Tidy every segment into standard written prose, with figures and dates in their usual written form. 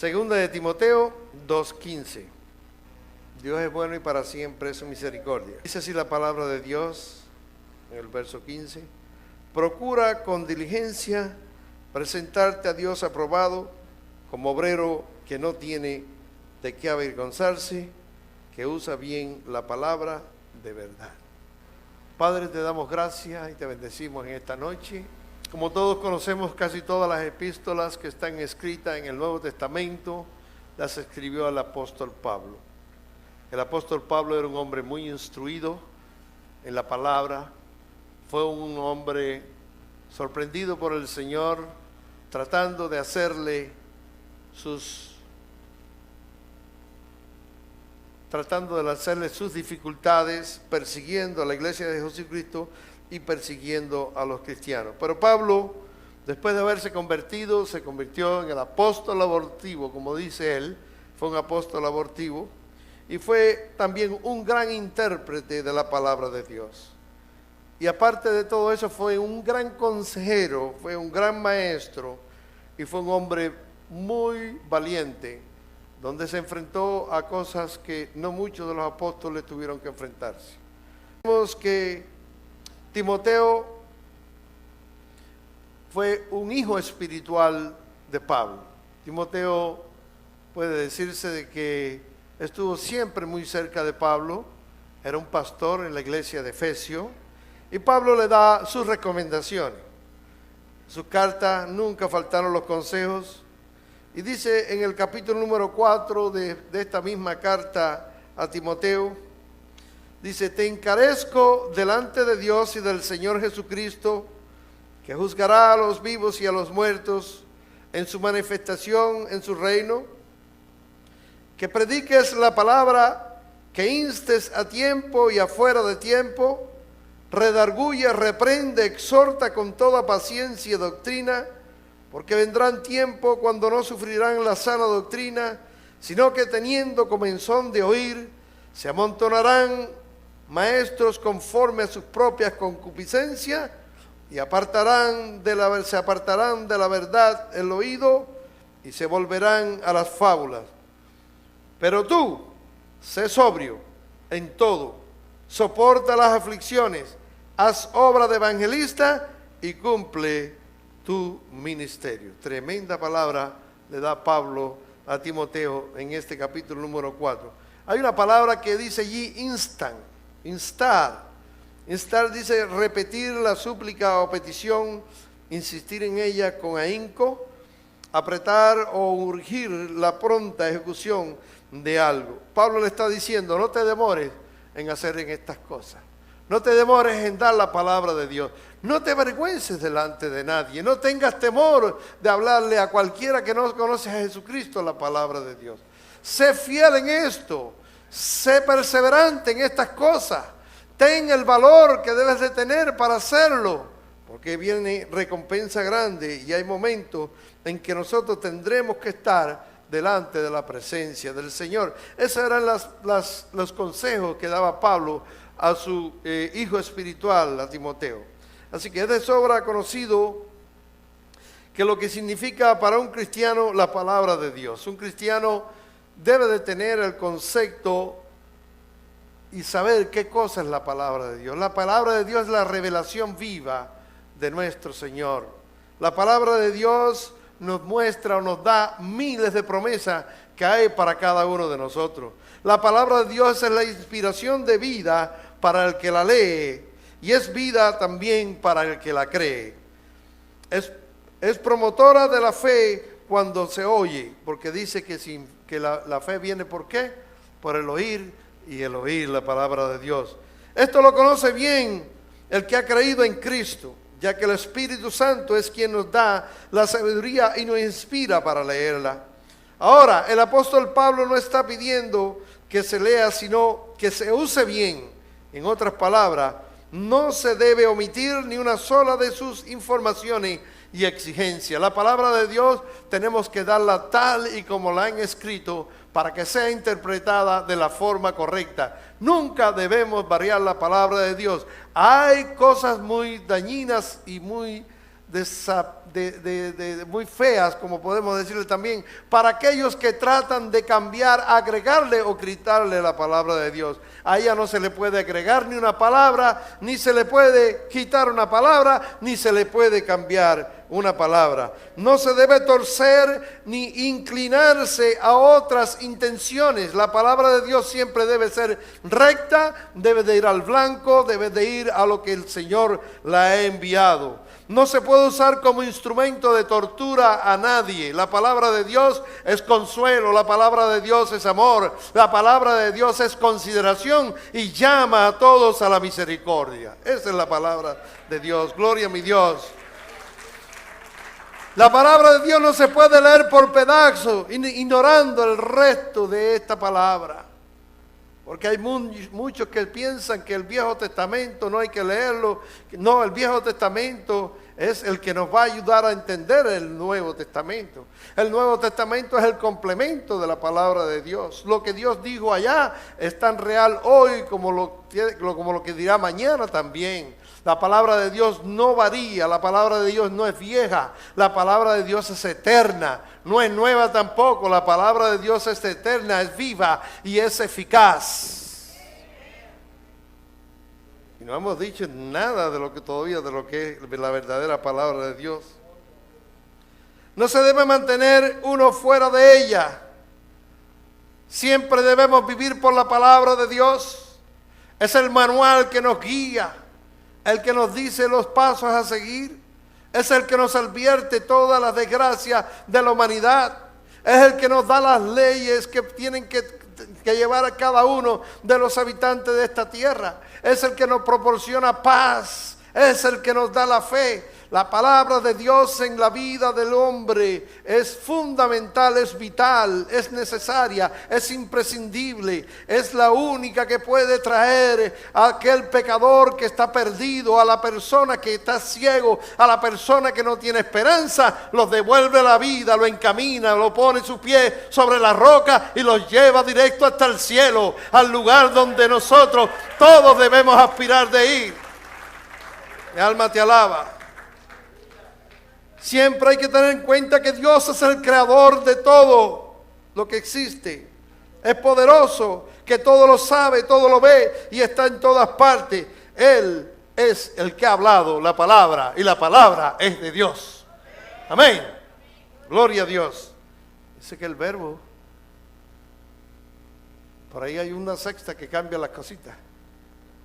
Segunda de Timoteo 2:15. Dios es bueno y para siempre es su misericordia. Dice así la palabra de Dios en el verso 15. Procura con diligencia presentarte a Dios aprobado como obrero que no tiene de qué avergonzarse, que usa bien la palabra de verdad. Padre, te damos gracias y te bendecimos en esta noche. Como todos conocemos, casi todas las epístolas que están escritas en el Nuevo Testamento las escribió el apóstol Pablo. El apóstol Pablo era un hombre muy instruido en la palabra, fue un hombre sorprendido por el Señor, tratando de hacerle sus dificultades, persiguiendo a la iglesia de Jesucristo y persiguiendo a los cristianos. Pero Pablo, después de haberse convertido, se convirtió en el apóstol abortivo, como dice él, fue un apóstol abortivo, y fue también un gran intérprete de la palabra de Dios. Y aparte de todo eso, fue un gran consejero, fue un gran maestro, y fue un hombre muy valiente, donde se enfrentó a cosas que no muchos de los apóstoles tuvieron que enfrentarse. Vemos que Timoteo fue un hijo espiritual de Pablo. Timoteo puede decirse de que estuvo siempre muy cerca de Pablo, era un pastor en la iglesia de Efesio, y Pablo le da sus recomendaciones. En su carta nunca faltaron los consejos, y dice en el capítulo número 4 de esta misma carta a Timoteo, dice: te encarezco delante de Dios y del Señor Jesucristo, que juzgará a los vivos y a los muertos en su manifestación en su reino, que prediques la palabra, que instes a tiempo y afuera de tiempo, redarguye, reprende, exhorta con toda paciencia y doctrina, porque vendrán tiempos cuando no sufrirán la sana doctrina, sino que teniendo comezón de oír, se amontonarán maestros conforme a sus propias concupiscencias y se apartarán de la verdad el oído y se volverán a las fábulas. Pero tú, sé sobrio en todo, soporta las aflicciones, haz obra de evangelista y cumple tu ministerio. Tremenda palabra le da Pablo a Timoteo en este capítulo número 4. Hay una palabra que dice allí instar. Instar dice repetir la súplica o petición, insistir en ella con ahínco, apretar o urgir la pronta ejecución de algo. Pablo le está diciendo: no te demores en hacer en estas cosas. No te demores en dar la palabra de Dios. No te avergüences delante de nadie. No tengas temor de hablarle a cualquiera que no conoce a Jesucristo la palabra de Dios. Sé fiel en esto. Sé perseverante en estas cosas. Ten el valor que debes de tener para hacerlo, porque viene recompensa grande y hay momentos en que nosotros tendremos que estar delante de la presencia del Señor. Esos eran los consejos que daba Pablo a su hijo espiritual, a Timoteo. Así que es de sobra conocido que lo que significa para un cristiano la palabra de Dios. Un cristiano debe de tener el concepto y saber qué cosa es la palabra de Dios. La palabra de Dios es la revelación viva de nuestro Señor. La palabra de Dios nos muestra o nos da miles de promesas que hay para cada uno de nosotros. La palabra de Dios es la inspiración de vida para el que la lee y es vida también para el que la cree. Es promotora de la fe cuando se oye, porque dice que la fe viene ¿por qué? Por el oír y el oír la palabra de Dios. Esto lo conoce bien el que ha creído en Cristo, ya que el Espíritu Santo es quien nos da la sabiduría y nos inspira para leerla. Ahora, el apóstol Pablo no está pidiendo que se lea, sino que se use bien. En otras palabras, no se debe omitir ni una sola de sus informaciones y exigencias. La palabra de Dios tenemos que darla tal y como la han escrito para que sea interpretada de la forma correcta. Nunca debemos variar la palabra de Dios. Hay cosas muy dañinas y muy muy feas, como podemos decirle también, para aquellos que tratan de cambiar, agregarle o quitarle la palabra de Dios. A ella no se le puede agregar ni una palabra, ni se le puede quitar una palabra, ni se le puede cambiar una palabra. No se debe torcer ni inclinarse a otras intenciones. La palabra de Dios siempre debe ser recta, debe de ir al blanco, debe de ir a lo que el Señor la ha enviado. No se puede usar como instrumento de tortura a nadie. La palabra de Dios es consuelo, la palabra de Dios es amor, la palabra de Dios es consideración y llama a todos a la misericordia. Esa es la palabra de Dios. Gloria a mi Dios. La palabra de Dios no se puede leer por pedazos, ignorando el resto de esta palabra. Porque hay muchos que piensan que el Viejo Testamento no hay que leerlo. No, el Viejo Testamento es el que nos va a ayudar a entender el Nuevo Testamento. El Nuevo Testamento es el complemento de la palabra de Dios. Lo que Dios dijo allá es tan real hoy como lo que dirá mañana también. La palabra de Dios no varía, la palabra de Dios no es vieja, la palabra de Dios es eterna, no es nueva tampoco, la palabra de Dios es eterna, es viva y es eficaz. Y no hemos dicho nada de lo que es la verdadera palabra de Dios. No se debe mantener uno fuera de ella. Siempre debemos vivir por la palabra de Dios. Es el manual que nos guía, el que nos dice los pasos a seguir, es el que nos advierte todas las desgracias de la humanidad, es el que nos da las leyes que tienen que llevar a cada uno de los habitantes de esta tierra, es el que nos proporciona paz, es el que nos da la fe. La palabra de Dios en la vida del hombre es fundamental, es vital, es necesaria, es imprescindible. Es la única que puede traer a aquel pecador que está perdido, a la persona que está ciego, a la persona que no tiene esperanza, lo devuelve a la vida, lo encamina, lo pone sus pies sobre la roca y los lleva directo hasta el cielo, al lugar donde nosotros todos debemos aspirar de ir. Mi alma te alaba. Siempre hay que tener en cuenta que Dios es el creador de todo lo que existe. Es poderoso, que todo lo sabe, todo lo ve y está en todas partes. Él es el que ha hablado la palabra y la palabra es de Dios. Amén. Gloria a Dios. Dice que el verbo, por ahí hay una sexta que cambia las cositas.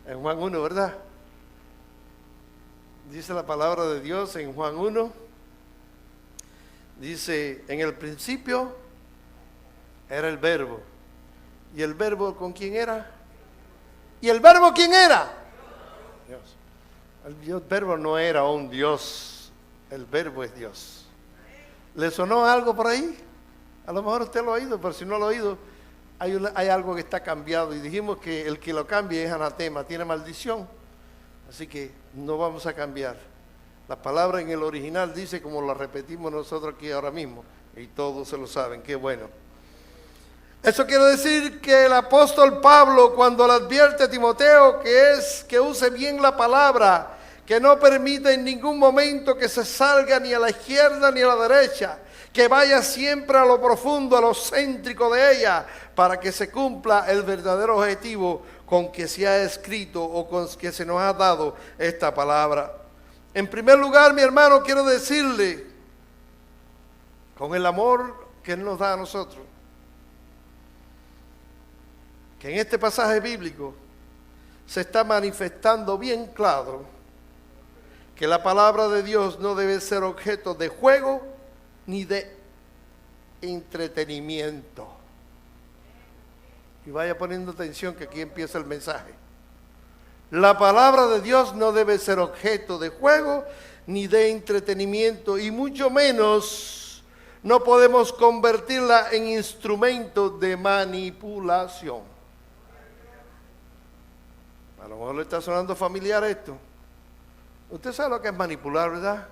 En Juan 1, ¿verdad? Dice la palabra de Dios en Juan 1. Dice, en el principio era el verbo. ¿Y el verbo con quién era? ¿Y el verbo quién era? Dios. El verbo no era un Dios, el verbo es Dios. ¿Le sonó algo por ahí? A lo mejor usted lo ha oído, pero si no lo ha oído, hay algo que está cambiado. Y dijimos que el que lo cambie es anatema, tiene maldición. Así que no vamos a cambiar. La palabra en el original dice como la repetimos nosotros aquí ahora mismo, y todos se lo saben, qué bueno. Eso quiere decir que el apóstol Pablo, cuando le advierte a Timoteo que use bien la palabra, que no permita en ningún momento que se salga ni a la izquierda ni a la derecha, que vaya siempre a lo profundo, a lo céntrico de ella, para que se cumpla el verdadero objetivo con que se ha escrito o con que se nos ha dado esta palabra. En primer lugar, mi hermano, quiero decirle, con el amor que Él nos da a nosotros, que en este pasaje bíblico se está manifestando bien claro que la palabra de Dios no debe ser objeto de juego ni de entretenimiento. Y vaya poniendo atención que aquí empieza el mensaje. La palabra de Dios no debe ser objeto de juego ni de entretenimiento, y mucho menos no podemos convertirla en instrumento de manipulación. A lo mejor le está sonando familiar esto. Usted sabe lo que es manipular, ¿verdad?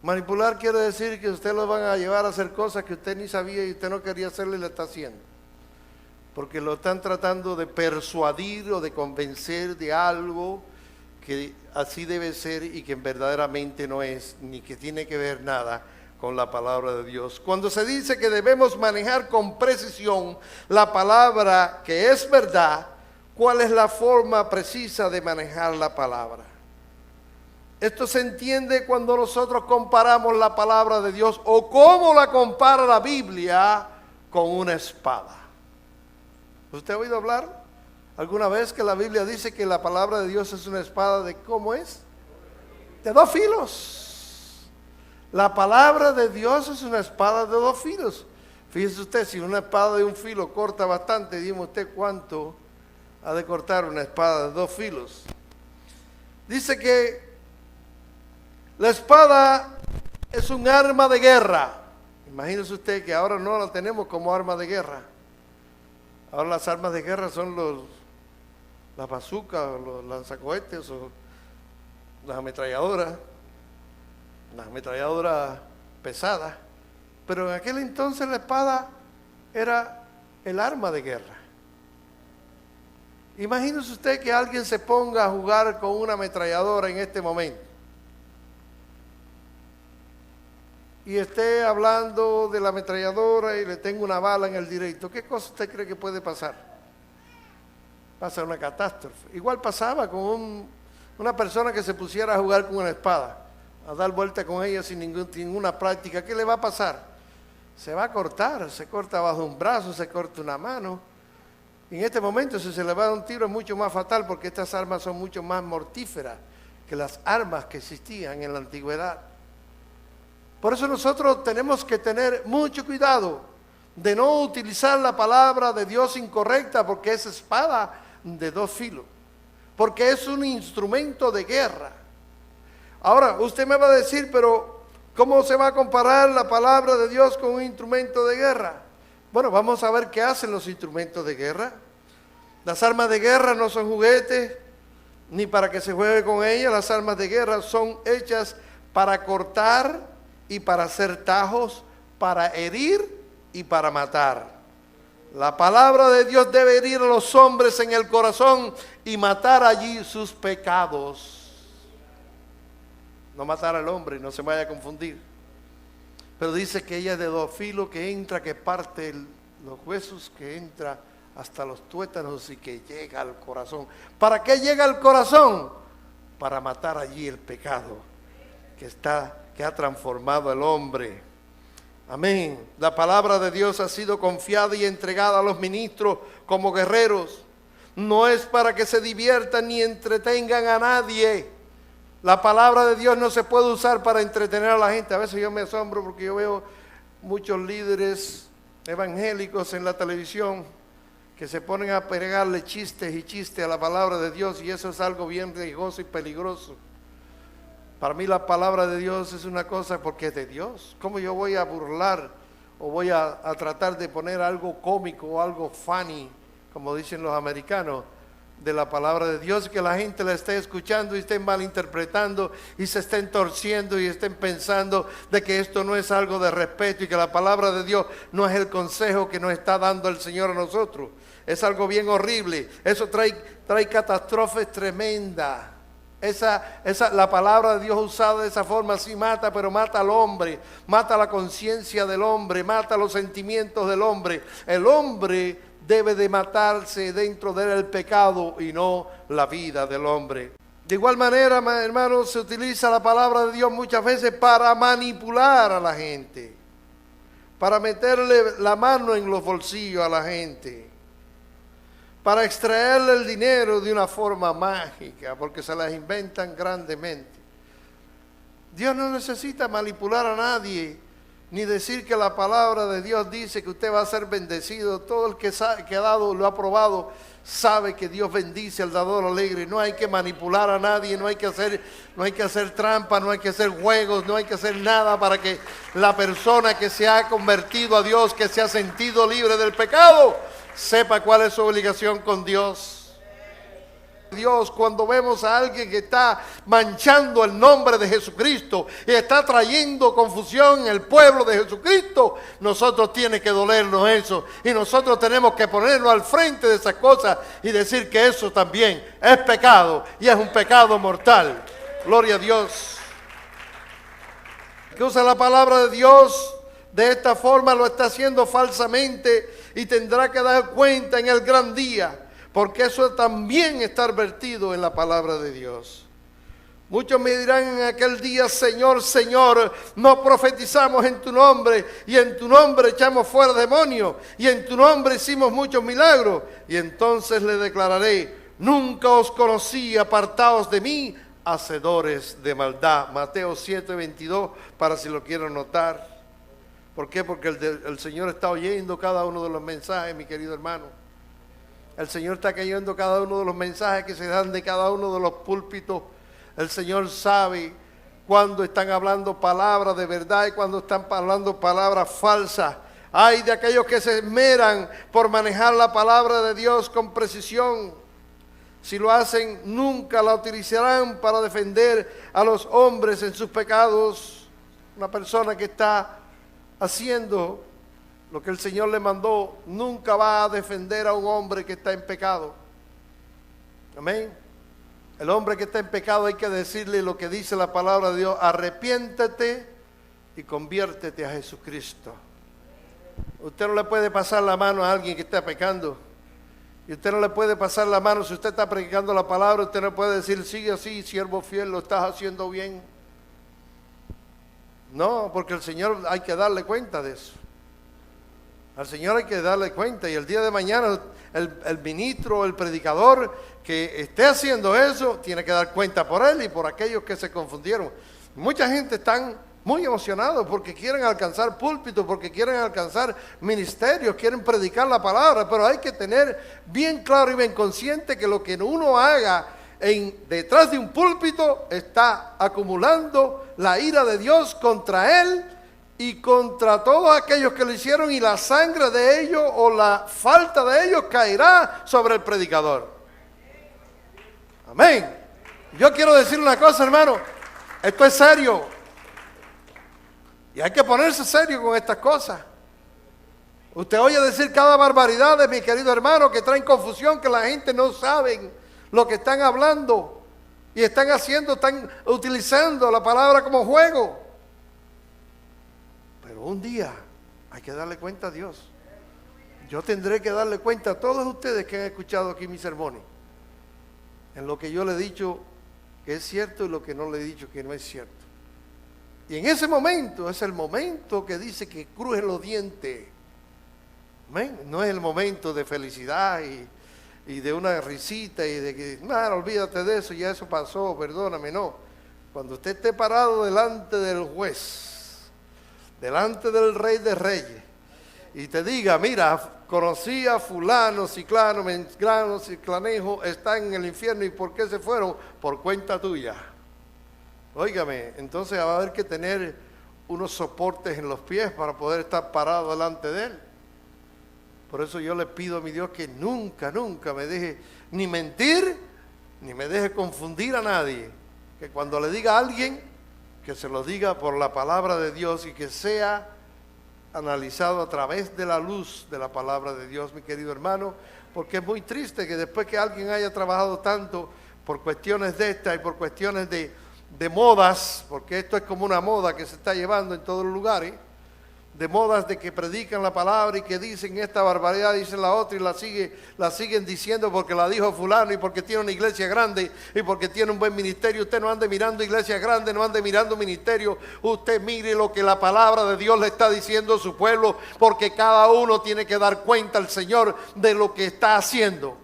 Manipular quiere decir que usted lo van a llevar a hacer cosas que usted ni sabía y usted no quería hacerle y le está haciendo. Porque lo están tratando de persuadir o de convencer de algo que así debe ser y que verdaderamente no es, ni que tiene que ver nada con la palabra de Dios. Cuando se dice que debemos manejar con precisión la palabra que es verdad, ¿cuál es la forma precisa de manejar la palabra? Esto se entiende cuando nosotros comparamos la palabra de Dios o cómo la compara la Biblia con una espada. ¿Usted ha oído hablar alguna vez que la Biblia dice que la palabra de Dios es una espada de cómo es? De dos filos. La palabra de Dios es una espada de dos filos. Fíjese usted, si una espada de un filo corta bastante, dime usted cuánto ha de cortar una espada de dos filos. Dice que la espada es un arma de guerra. Imagínese usted que ahora no la tenemos como arma de guerra. Ahora las armas de guerra son las bazucas, los lanzacohetes o las ametralladoras pesadas. Pero en aquel entonces la espada era el arma de guerra. Imagínese usted que alguien se ponga a jugar con una ametralladora en este momento y esté hablando de la ametralladora y le tenga una bala en el directo. ¿Qué cosa usted cree que puede pasar? Pasa una catástrofe. Igual pasaba con una persona que se pusiera a jugar con una espada, a dar vuelta con ella sin ninguna práctica. ¿Qué le va a pasar? Se va a cortar, se corta bajo un brazo, se corta una mano. En este momento, si se le va a dar un tiro, es mucho más fatal porque estas armas son mucho más mortíferas que las armas que existían en la antigüedad. Por eso nosotros tenemos que tener mucho cuidado de no utilizar la palabra de Dios incorrecta, porque es espada de dos filos, porque es un instrumento de guerra. Ahora, usted me va a decir, pero ¿cómo se va a comparar la palabra de Dios con un instrumento de guerra? Bueno, vamos a ver qué hacen los instrumentos de guerra. Las armas de guerra no son juguetes, ni para que se juegue con ellas. Las armas de guerra son hechas para cortar y para hacer tajos, para herir y para matar. La palabra de Dios debe herir a los hombres en el corazón y matar allí sus pecados. No matar al hombre, no se vaya a confundir. Pero dice que ella es de dos filos, que entra, que parte los huesos, que entra hasta los tuétanos y que llega al corazón. ¿Para qué llega al corazón? Para matar allí el pecado que ha transformado al hombre. Amén. La palabra de Dios ha sido confiada y entregada a los ministros como guerreros. No es para que se diviertan ni entretengan a nadie. La palabra de Dios no se puede usar para entretener a la gente. A veces yo me asombro porque yo veo muchos líderes evangélicos en la televisión que se ponen a pegarle chistes y chistes a la palabra de Dios, y eso es algo bien riesgoso y peligroso. Para mí la palabra de Dios es una cosa porque es de Dios. ¿Cómo yo voy a burlar o voy a tratar de poner algo cómico o algo funny, como dicen los americanos, de la palabra de Dios, que la gente la esté escuchando y estén malinterpretando y se estén torciendo y estén pensando de que esto no es algo de respeto y que la palabra de Dios no es el consejo que nos está dando el Señor a nosotros? Es algo bien horrible. Eso trae catástrofes tremendas. La palabra de Dios usada de esa forma sí mata, pero mata al hombre, mata la conciencia del hombre, mata los sentimientos del hombre. El hombre debe de matarse dentro de él el pecado y no la vida del hombre. De igual manera, hermanos, se utiliza la palabra de Dios muchas veces para manipular a la gente, para meterle la mano en los bolsillos a la gente, para extraerle el dinero de una forma mágica, porque se las inventan grandemente. Dios no necesita manipular a nadie, ni decir que la palabra de Dios dice que usted va a ser bendecido. Todo el que ha dado, lo ha probado, sabe que Dios bendice al dador alegre. No hay que manipular a nadie, no hay que hacer trampa, no hay que hacer juegos, no hay que hacer nada para que la persona que se ha convertido a Dios, que se ha sentido libre del pecado, sepa cuál es su obligación con Dios. Dios, cuando vemos a alguien que está manchando el nombre de Jesucristo y está trayendo confusión en el pueblo de Jesucristo, nosotros tiene que dolernos eso y nosotros tenemos que ponernos al frente de esas cosas y decir que eso también es pecado y es un pecado mortal. Gloria a Dios. Que usa la palabra de Dios de esta forma lo está haciendo falsamente y tendrá que dar cuenta en el gran día, porque eso también está advertido en la palabra de Dios. Muchos me dirán en aquel día: Señor, Señor, no profetizamos en tu nombre, y en tu nombre echamos fuera demonios, y en tu nombre hicimos muchos milagros. Y entonces le declararé: nunca os conocí, apartaos de mí, hacedores de maldad. Mateo 7:22, para si lo quieren notar. ¿Por qué? Porque el Señor está oyendo cada uno de los mensajes, mi querido hermano. El Señor está cayendo cada uno de los mensajes que se dan de cada uno de los púlpitos. El Señor sabe cuando están hablando palabras de verdad y cuando están hablando palabras falsas. Ay de aquellos que se esmeran por manejar la palabra de Dios con precisión. Si lo hacen, nunca la utilizarán para defender a los hombres en sus pecados. Una persona que está haciendo lo que el Señor le mandó nunca va a defender a un hombre que está en pecado. Amén. El hombre que está en pecado hay que decirle lo que dice la palabra de Dios: arrepiéntete y conviértete a Jesucristo. Usted no le puede pasar la mano a alguien que está pecando. Y usted no le puede pasar la mano si usted está predicando la palabra. Usted no puede decir: sigue así, siervo fiel, lo estás haciendo bien. No, porque el Señor hay que darle cuenta de eso. Al Señor hay que darle cuenta, y el día de mañana el ministro, el predicador que esté haciendo eso, tiene que dar cuenta por él y por aquellos que se confundieron. Mucha gente está muy emocionados porque quieren alcanzar púlpitos, porque quieren alcanzar ministerios, quieren predicar la palabra, pero hay que tener bien claro y bien consciente que lo que uno haga detrás de un púlpito está acumulando la ira de Dios contra él y contra todos aquellos que lo hicieron, y la sangre de ellos o la falta de ellos caerá sobre el predicador. Amén. Yo quiero decir una cosa, hermano, esto es serio y hay que ponerse serio con estas cosas. Usted oye decir cada barbaridad de mi querido hermano, que traen confusión, que la gente no sabe lo que están hablando y están haciendo, están utilizando la palabra como juego. Pero un día hay que darle cuenta a Dios. Yo tendré que darle cuenta a todos ustedes que han escuchado aquí mis sermones, en lo que yo le he dicho que es cierto y lo que no le he dicho que no es cierto. Y en ese momento es el momento que dice que crujen los dientes. Amén. No es el momento de felicidad y de una risita y de que, no, olvídate de eso, ya eso pasó, perdóname, no. Cuando usted esté parado delante del juez, delante del Rey de Reyes, y te diga: mira, conocí a fulano, ciclano, mengrano, ciclanejo, están en el infierno, ¿y por qué se fueron? Por cuenta tuya. Óigame, entonces va a haber que tener unos soportes en los pies para poder estar parado delante de él. Por eso yo le pido a mi Dios que nunca, nunca me deje ni mentir, ni me deje confundir a nadie. Que cuando le diga a alguien, que se lo diga por la palabra de Dios y que sea analizado a través de la luz de la palabra de Dios, mi querido hermano, porque es muy triste que después que alguien haya trabajado tanto por cuestiones de estas y por cuestiones de modas, porque esto es como una moda que se está llevando en todos los lugares, de modas de que predican la palabra y que dicen esta barbaridad, dicen la otra y la siguen diciendo porque la dijo fulano y porque tiene una iglesia grande y porque tiene un buen ministerio. Usted no ande mirando iglesias grandes, no ande mirando ministerio, usted mire lo que la palabra de Dios le está diciendo a su pueblo, porque cada uno tiene que dar cuenta al Señor de lo que está haciendo.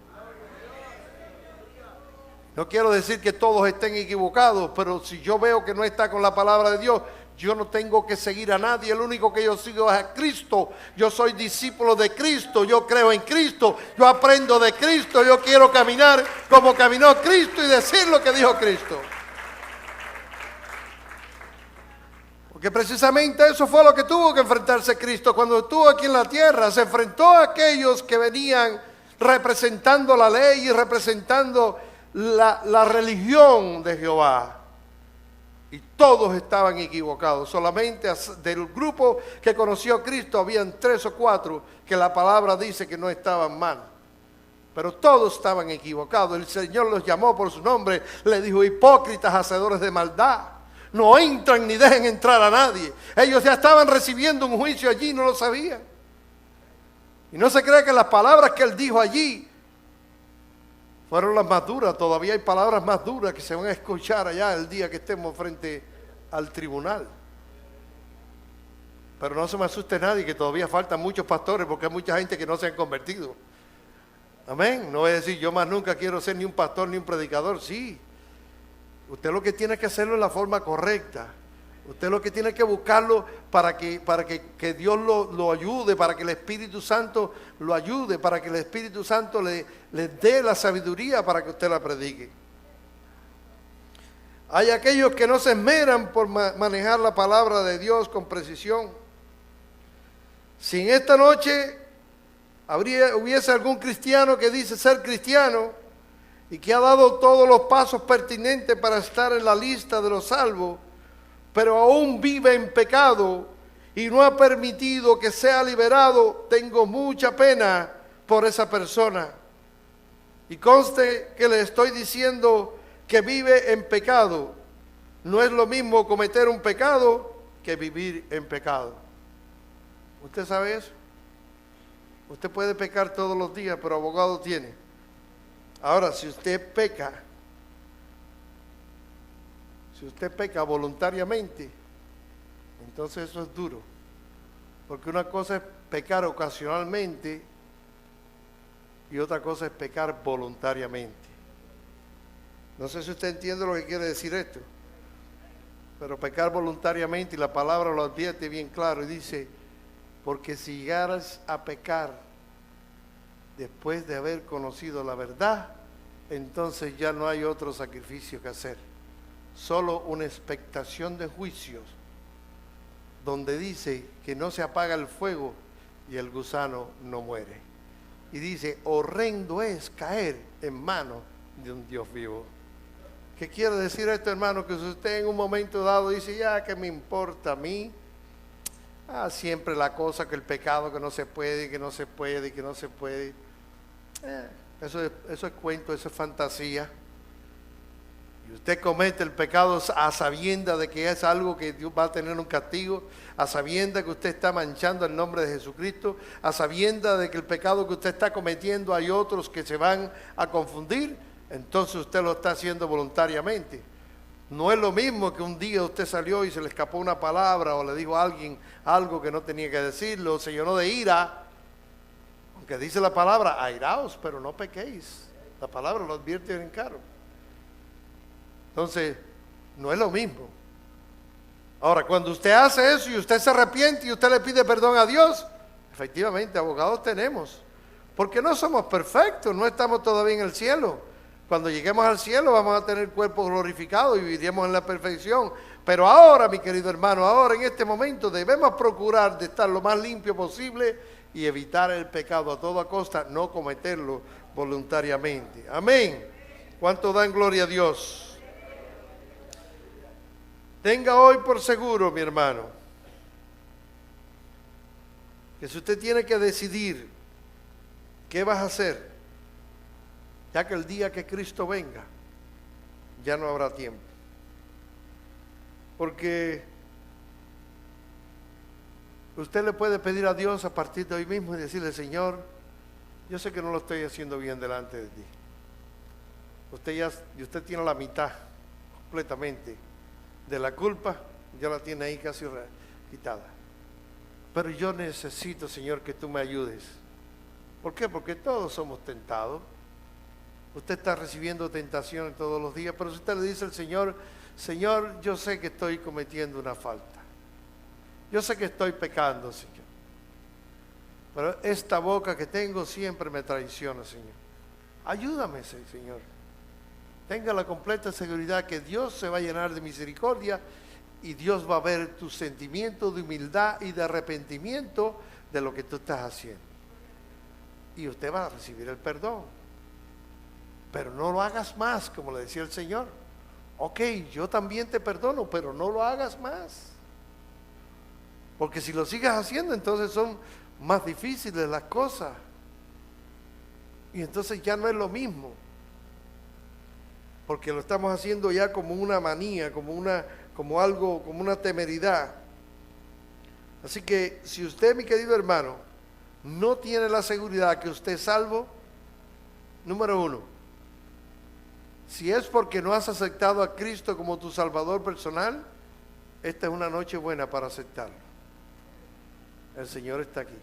No quiero decir que todos estén equivocados, pero si yo veo que no está con la palabra de Dios, yo no tengo que seguir a nadie. El único que yo sigo es a Cristo. Yo soy discípulo de Cristo, yo creo en Cristo, yo aprendo de Cristo, yo quiero caminar como caminó Cristo y decir lo que dijo Cristo. Porque precisamente eso fue lo que tuvo que enfrentarse Cristo cuando estuvo aquí en la tierra. Se enfrentó a aquellos que venían representando la ley y representando la religión de Jehová. Y todos estaban equivocados. Solamente del grupo que conoció a Cristo habían 3 o 4 que la palabra dice que no estaban mal. Pero todos estaban equivocados. El Señor los llamó por su nombre. Le dijo: hipócritas, hacedores de maldad. No entran ni dejen entrar a nadie. Ellos ya estaban recibiendo un juicio allí, no lo sabían. Y no se cree que las palabras que Él dijo allí fueron las más duras. Todavía hay palabras más duras que se van a escuchar allá el día que estemos frente al tribunal. Pero no se me asuste nadie, que todavía faltan muchos pastores, porque hay mucha gente que no se han convertido. Amén. No voy a decir: yo más nunca quiero ser ni un pastor ni un predicador. Sí, usted lo que tiene que hacerlo en la forma correcta. Usted lo que tiene que buscarlo para que Dios lo ayude, para que el Espíritu Santo lo ayude, para que el Espíritu Santo le dé la sabiduría para que usted la predique. Hay aquellos que no se esmeran por manejar la palabra de Dios con precisión. Si en esta noche hubiese algún cristiano que dice ser cristiano y que ha dado todos los pasos pertinentes para estar en la lista de los salvos, pero aún vive en pecado y no ha permitido que sea liberado, tengo mucha pena por esa persona. Y conste que le estoy diciendo que vive en pecado. No es lo mismo cometer un pecado que vivir en pecado. ¿Usted sabe eso? Usted puede pecar todos los días, pero abogado tiene. Ahora, si usted peca voluntariamente, entonces eso es duro. Porque una cosa es pecar ocasionalmente y otra cosa es pecar voluntariamente. No sé si usted entiende lo que quiere decir esto. Pero pecar voluntariamente, y la palabra lo advierte bien claro y dice: porque si llegaras a pecar después de haber conocido la verdad, entonces ya no hay otro sacrificio que hacer. Solo una expectación de juicios, donde dice que no se apaga el fuego y el gusano no muere. Y dice: horrendo es caer en manos de un Dios vivo. ¿Qué quiere decir esto, hermano? Que si usted en un momento dado dice: ya, ¿qué me importa a mí? Siempre la cosa, que el pecado, que no se puede, que no se puede, que no se puede. Eso es cuento, eso es fantasía. Y usted comete el pecado a sabienda de que es algo que Dios va a tener un castigo, a sabienda que usted está manchando el nombre de Jesucristo, a sabienda de que el pecado que usted está cometiendo hay otros que se van a confundir, entonces usted lo está haciendo voluntariamente. No es lo mismo que un día usted salió y se le escapó una palabra o le dijo a alguien algo que no tenía que decirle, o se llenó de ira, aunque dice la palabra: airaos, pero no pequéis. La palabra lo advierte en claro. Entonces, no es lo mismo. Ahora, cuando usted hace eso y usted se arrepiente y usted le pide perdón a Dios, efectivamente, abogados tenemos. Porque no somos perfectos, no estamos todavía en el cielo. Cuando lleguemos al cielo vamos a tener cuerpos glorificados y viviremos en la perfección. Pero ahora, mi querido hermano, ahora en este momento debemos procurar de estar lo más limpio posible y evitar el pecado a toda costa, no cometerlo voluntariamente. Amén. ¿Cuánto dan gloria a Dios? Tenga hoy por seguro, mi hermano, que si usted tiene que decidir qué vas a hacer, ya que el día que Cristo venga, ya no habrá tiempo. Porque usted le puede pedir a Dios a partir de hoy mismo y decirle: Señor, yo sé que no lo estoy haciendo bien delante de ti. Usted tiene la mitad completamente de la culpa, ya la tiene ahí casi quitada. Pero yo necesito, Señor, que tú me ayudes. ¿Por qué? Porque todos somos tentados. Usted está recibiendo tentaciones todos los días, pero si usted le dice al Señor: Señor, yo sé que estoy cometiendo una falta. Yo sé que estoy pecando, Señor. Pero esta boca que tengo siempre me traiciona, Señor. Ayúdame, Señor. Tenga la completa seguridad que Dios se va a llenar de misericordia y Dios va a ver tu sentimiento de humildad y de arrepentimiento de lo que tú estás haciendo. Y usted va a recibir el perdón. pero no lo hagas más, como le decía el Señor. Ok, yo también te perdono, pero no lo hagas más. Porque si lo sigues haciendo, entonces son más difíciles las cosas. Y entonces ya no es lo mismo. Porque lo estamos haciendo ya como una manía, como algo, como una temeridad. Así que si usted, mi querido hermano, no tiene la seguridad que usted es salvo, número uno, si es porque no has aceptado a Cristo como tu Salvador personal, esta es una noche buena para aceptarlo. El Señor está aquí.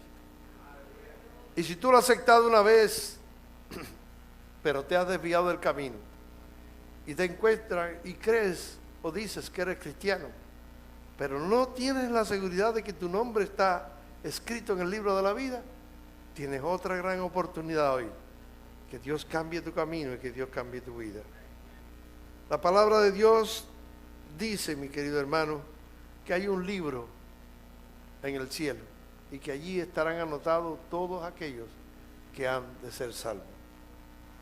Y si tú lo has aceptado una vez, pero te has desviado del camino, y te encuentras y crees o dices que eres cristiano, pero no tienes la seguridad de que tu nombre está escrito en el libro de la vida, tienes otra gran oportunidad hoy. Que Dios cambie tu camino y que Dios cambie tu vida. La palabra de Dios dice, mi querido hermano, que hay un libro en el cielo y que allí estarán anotados todos aquellos que han de ser salvos.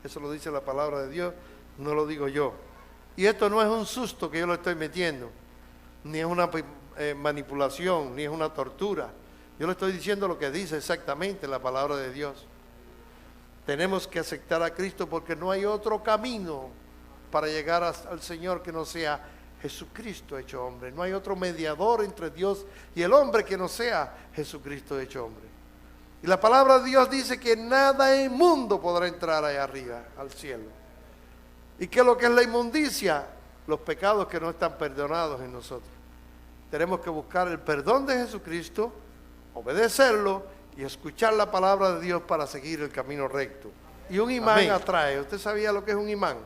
Eso lo dice la palabra de Dios, no lo digo yo. Y esto no es un susto que yo lo estoy metiendo, ni es una manipulación, ni es una tortura. Yo le estoy diciendo lo que dice exactamente la palabra de Dios. Tenemos que aceptar a Cristo porque no hay otro camino para llegar al Señor que no sea Jesucristo hecho hombre. No hay otro mediador entre Dios y el hombre que no sea Jesucristo hecho hombre. Y la palabra de Dios dice que nada inmundo podrá entrar allá arriba, al cielo. ¿Y qué es lo que es la inmundicia? Los pecados que no están perdonados en nosotros. Tenemos que buscar el perdón de Jesucristo, obedecerlo y escuchar la palabra de Dios para seguir el camino recto. Y un imán Amén. Atrae. ¿Usted sabía lo que es un imán?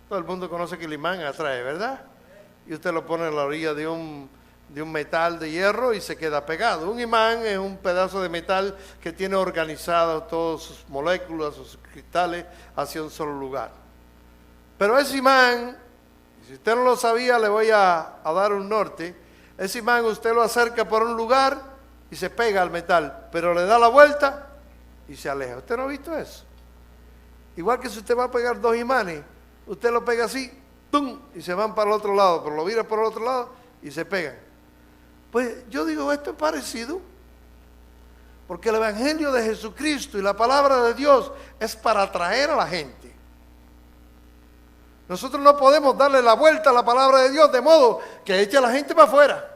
Todo el mundo conoce que el imán atrae, ¿verdad? Y usted lo pone en la orilla de un metal de hierro y se queda pegado. Un imán es un pedazo de metal que tiene organizado todas sus moléculas, sus cristales hacia un solo lugar. Pero ese imán, si usted no lo sabía, le voy a dar un norte. Ese imán usted lo acerca por un lugar y se pega al metal, pero le da la vuelta y se aleja. ¿Usted no ha visto eso? Igual que si usted va a pegar dos imanes, usted lo pega así, ¡tum!, y se van para el otro lado, pero lo vira por el otro lado y se pegan. Pues yo digo, esto es parecido, porque el Evangelio de Jesucristo y la palabra de Dios es para atraer a la gente. Nosotros no podemos darle la vuelta a la palabra de Dios de modo que eche a la gente para afuera.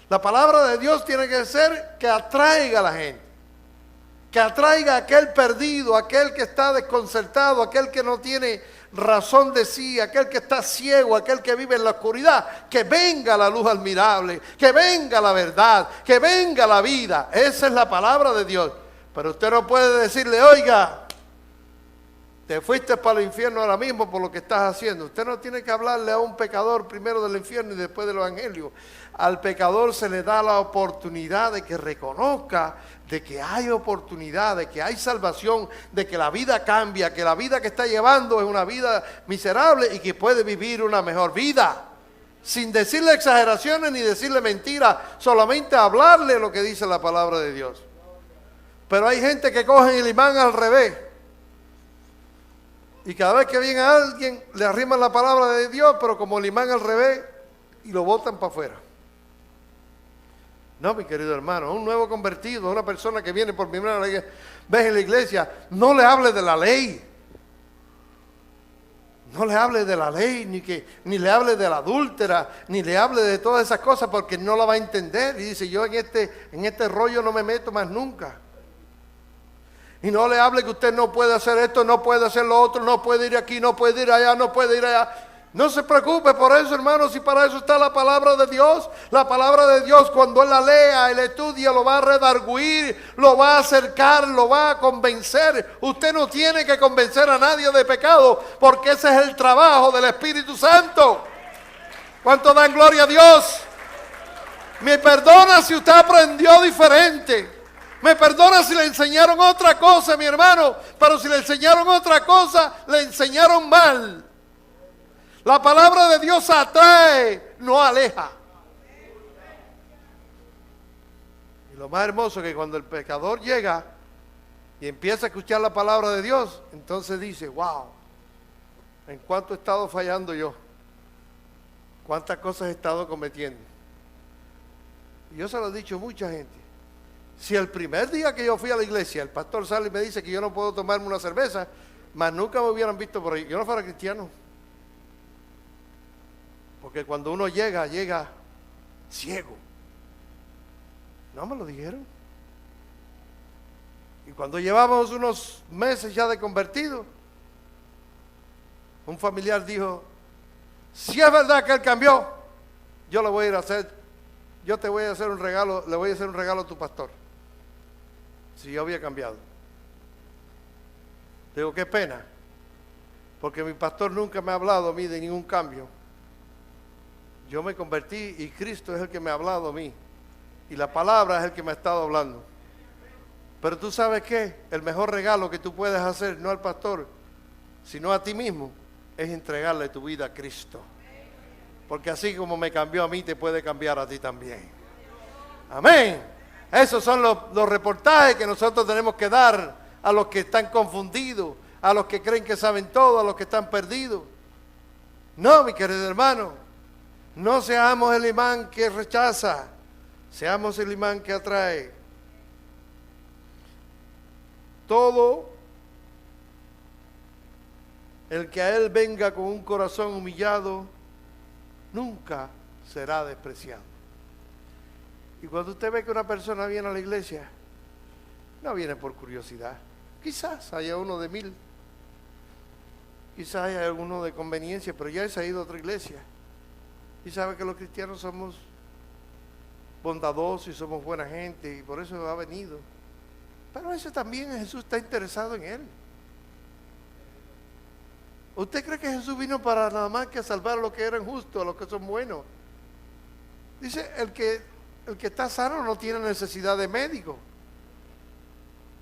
La palabra de Dios tiene que ser que atraiga a la gente, que atraiga a aquel perdido, aquel que está desconcertado, aquel que no tiene razón de sí, aquel que está ciego, aquel que vive en la oscuridad, que venga la luz admirable, que venga la verdad, que venga la vida. Esa es la palabra de Dios. Pero usted no puede decirle, oiga, te fuiste para el infierno ahora mismo por lo que estás haciendo. Usted no tiene que hablarle a un pecador primero del infierno y después del evangelio. Al pecador se le da la oportunidad de que reconozca de que hay oportunidad, de que hay salvación, de que la vida cambia, que la vida que está llevando es una vida miserable y que puede vivir una mejor vida. Sin decirle exageraciones ni decirle mentiras, solamente hablarle lo que dice la palabra de Dios. Pero hay gente que coge el imán al revés. Y cada vez que viene a alguien, le arriman la palabra de Dios, pero como el imán al revés, y lo botan para afuera. No, mi querido hermano, un nuevo convertido, una persona que viene por primera vez en la iglesia, no le hable de la ley. No le hable de la ley, ni le hable de la adúltera, ni le hable de todas esas cosas, porque no la va a entender. Y dice, yo en este rollo no me meto más nunca. Y no le hable que usted no puede hacer esto, no puede hacer lo otro, no puede ir aquí, no puede ir allá, no puede ir allá. No se preocupe por eso, hermanos, si para eso está la palabra de Dios. La palabra de Dios, cuando él la lea, él estudia, lo va a redarguir, lo va a acercar, lo va a convencer. Usted no tiene que convencer a nadie de pecado, porque ese es el trabajo del Espíritu Santo. ¿Cuánto dan gloria a Dios? Me perdona si usted aprendió diferente. Me perdona si le enseñaron otra cosa, mi hermano, pero si le enseñaron otra cosa, le enseñaron mal. La palabra de Dios atrae, no aleja. Y lo más hermoso es que cuando el pecador llega y empieza a escuchar la palabra de Dios, entonces dice, wow, ¿en cuánto he estado fallando yo? ¿Cuántas cosas he estado cometiendo? Y yo se lo he dicho a mucha gente. Si el primer día que yo fui a la iglesia, el pastor sale y me dice que yo no puedo tomarme una cerveza, más nunca me hubieran visto por ahí, yo no fuera cristiano. Porque cuando uno llega ciego. No me lo dijeron. Y cuando llevamos unos meses ya de convertido, un familiar dijo, si es verdad que él cambió, yo le voy a ir a hacer, yo te voy a hacer un regalo, le voy a hacer un regalo a tu pastor. Si yo había cambiado. Digo, qué pena, porque mi pastor nunca me ha hablado a mí de ningún cambio. Yo me convertí y Cristo es el que me ha hablado a mí. Y la palabra es el que me ha estado hablando. Pero tú sabes qué, el mejor regalo que tú puedes hacer, no al pastor, sino a ti mismo, es entregarle tu vida a Cristo. Porque así como me cambió a mí, te puede cambiar a ti también. Amén. Esos son los reportajes que nosotros tenemos que dar a los que están confundidos, a los que creen que saben todo, a los que están perdidos. No, mi querido hermano, no seamos el imán que rechaza, seamos el imán que atrae. Todo el que a él venga con un corazón humillado, nunca será despreciado. Y cuando usted ve que una persona viene a la iglesia, no viene por curiosidad. Quizás haya uno de 1000, quizás haya alguno de conveniencia, pero ya se ha ido a otra iglesia. Y sabe que los cristianos somos bondadosos y somos buena gente, y por eso ha venido. Pero eso también Jesús está interesado en él. ¿Usted cree que Jesús vino para nada más que a salvar a los que eran justos, a los que son buenos? Dice, el que está sano no tiene necesidad de médico.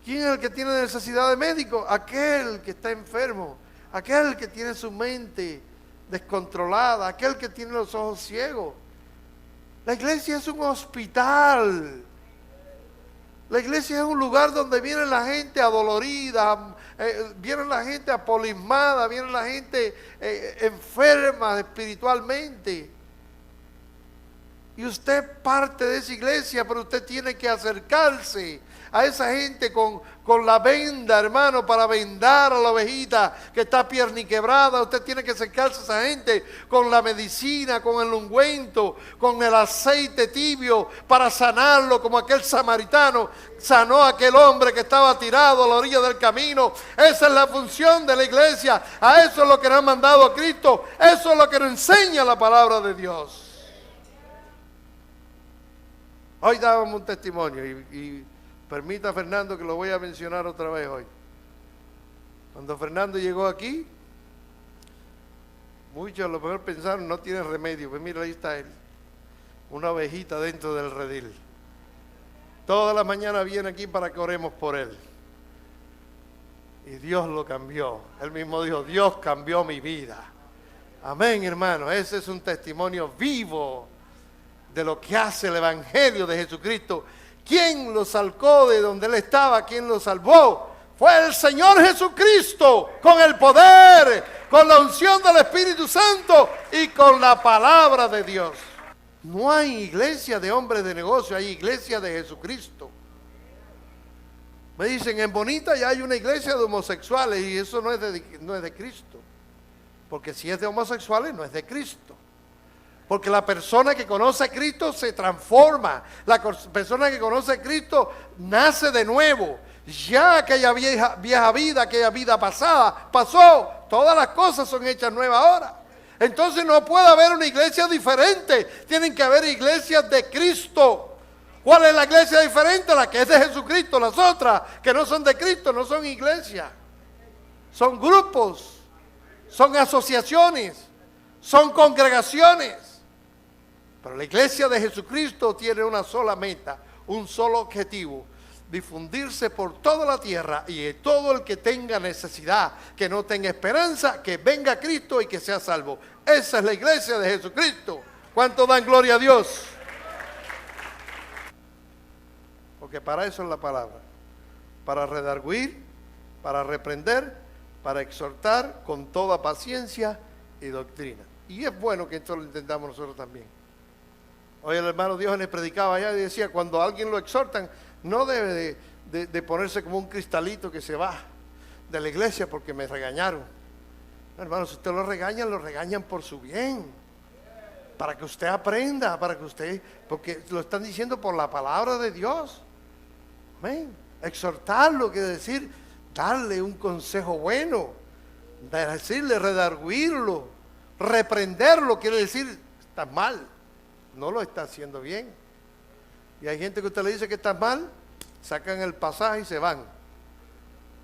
¿Quién es el que tiene necesidad de médico? Aquel que está enfermo, aquel que tiene su mente descontrolada, aquel que tiene los ojos ciegos. La iglesia es un hospital. La iglesia es un lugar donde viene la gente adolorida, viene la gente apolismada, viene la gente enferma espiritualmente. Y usted parte de esa iglesia, pero usted tiene que acercarse a esa gente con la venda, hermano, para vendar a la ovejita que está pierniquebrada. Usted tiene que acercarse a esa gente con la medicina, con el ungüento, con el aceite tibio para sanarlo, como aquel samaritano sanó a aquel hombre que estaba tirado a la orilla del camino. Esa es la función de la iglesia. A eso es lo que nos ha mandado a Cristo. Eso es lo que nos enseña la palabra de Dios. Hoy dábamos un testimonio y permita, Fernando, que lo voy a mencionar otra vez hoy. Cuando Fernando llegó aquí, muchos a lo mejor pensaron, no tiene remedio. Pues mira, ahí está él, una ovejita dentro del redil. Toda la mañana viene aquí para que oremos por él. Y Dios lo cambió. Él mismo dijo, Dios cambió mi vida. Amén, hermano. Ese es un testimonio vivo de lo que hace el Evangelio de Jesucristo. ¿Quién lo sacó de donde él estaba? ¿Quién lo salvó? Fue el Señor Jesucristo, con el poder, con la unción del Espíritu Santo y con la palabra de Dios. No hay iglesia de hombres de negocio, hay iglesia de Jesucristo. Me dicen, en Bonita ya hay una iglesia de homosexuales y eso no es de Cristo. Porque si es de homosexuales, no es de Cristo. Porque la persona que conoce a Cristo se transforma. La persona que conoce a Cristo nace de nuevo. Ya aquella vieja vida, aquella vida pasada, pasó. Todas las cosas son hechas nuevas ahora. Entonces no puede haber una iglesia diferente. Tienen que haber iglesias de Cristo. ¿Cuál es la iglesia diferente? La que es de Jesucristo. Las otras que no son de Cristo no son iglesias. Son grupos. Son asociaciones. Son congregaciones. Pero la iglesia de Jesucristo tiene una sola meta, un solo objetivo: difundirse por toda la tierra, y todo el que tenga necesidad, que no tenga esperanza, que venga a Cristo y que sea salvo. Esa es la iglesia de Jesucristo. ¿Cuánto dan gloria a Dios? Porque para eso es la palabra. para redarguir, para reprender, para exhortar con toda paciencia y doctrina. Y es bueno que esto lo intentamos nosotros también. Hoy el hermano Dios les predicaba allá y decía, cuando a alguien lo exhortan, no debe de ponerse como un cristalito que se va de la iglesia porque me regañaron. No, hermano, si usted lo regañan por su bien, para que usted aprenda, porque lo están diciendo por la palabra de Dios. Amén. Exhortarlo quiere decir darle un consejo bueno, decirle, redarguirlo, reprenderlo, quiere decir, estás mal, no lo está haciendo bien. Y hay gente que usted le dice que está mal, sacan el pasaje y se van.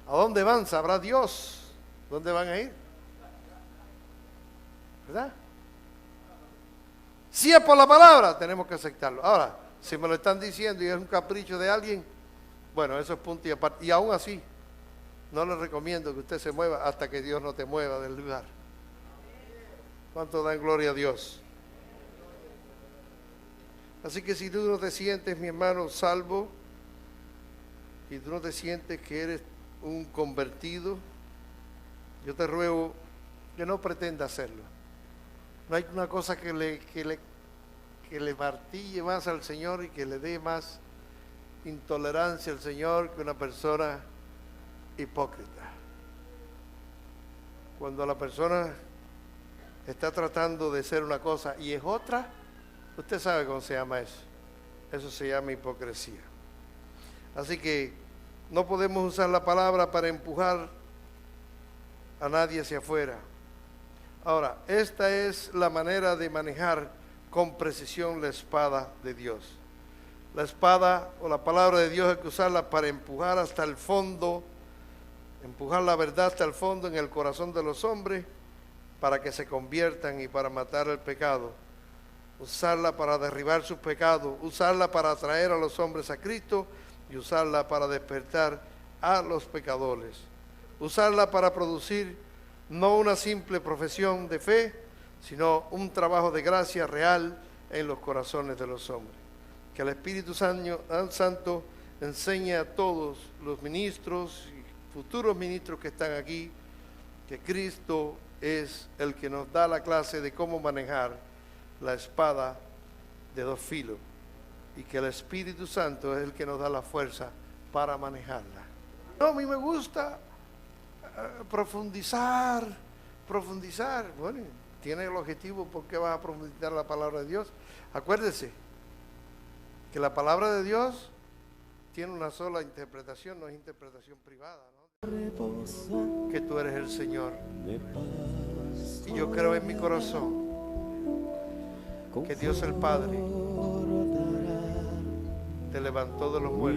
¿A dónde van? Sabrá Dios. ¿Dónde van a ir? ¿Verdad? Si es por la palabra, tenemos que aceptarlo. Ahora, si me lo están diciendo y es un capricho de alguien, bueno, eso es punto y aparte. Y aún así, no le recomiendo que usted se mueva hasta que Dios no te mueva del lugar. ¿Cuánto dan gloria a Dios? Así que si tú no te sientes, mi hermano, salvo, y tú no te sientes que eres un convertido, yo te ruego que no pretenda hacerlo. No hay una cosa que le martille más al Señor y que le dé más intolerancia al Señor que una persona hipócrita. Cuando la persona está tratando de ser una cosa y es otra, usted sabe cómo se llama eso. Eso se llama hipocresía. Así que no podemos usar la palabra para empujar a nadie hacia afuera. Ahora, esta es la manera de manejar con precisión la espada de Dios. La espada o la palabra de Dios hay que usarla para empujar hasta el fondo, empujar la verdad hasta el fondo en el corazón de los hombres para que se conviertan y para matar el pecado. Usarla para derribar sus pecados, usarla para atraer a los hombres a Cristo y usarla para despertar a los pecadores. Usarla para producir no una simple profesión de fe, sino un trabajo de gracia real en los corazones de los hombres. Que el Espíritu Santo enseñe a todos los ministros y futuros ministros que están aquí, que Cristo es el que nos da la clase de cómo manejar la espada de dos filos y que el Espíritu Santo es el que nos da la fuerza para manejarla. No, a mí me gusta profundizar. Bueno, tiene el objetivo, ¿por qué vas a profundizar la palabra de Dios? Acuérdese que la palabra de Dios tiene una sola interpretación, no es interpretación privada, ¿no? Que tú eres el Señor. Y yo creo en mi corazón que Dios el Padre te levantó de los muertos.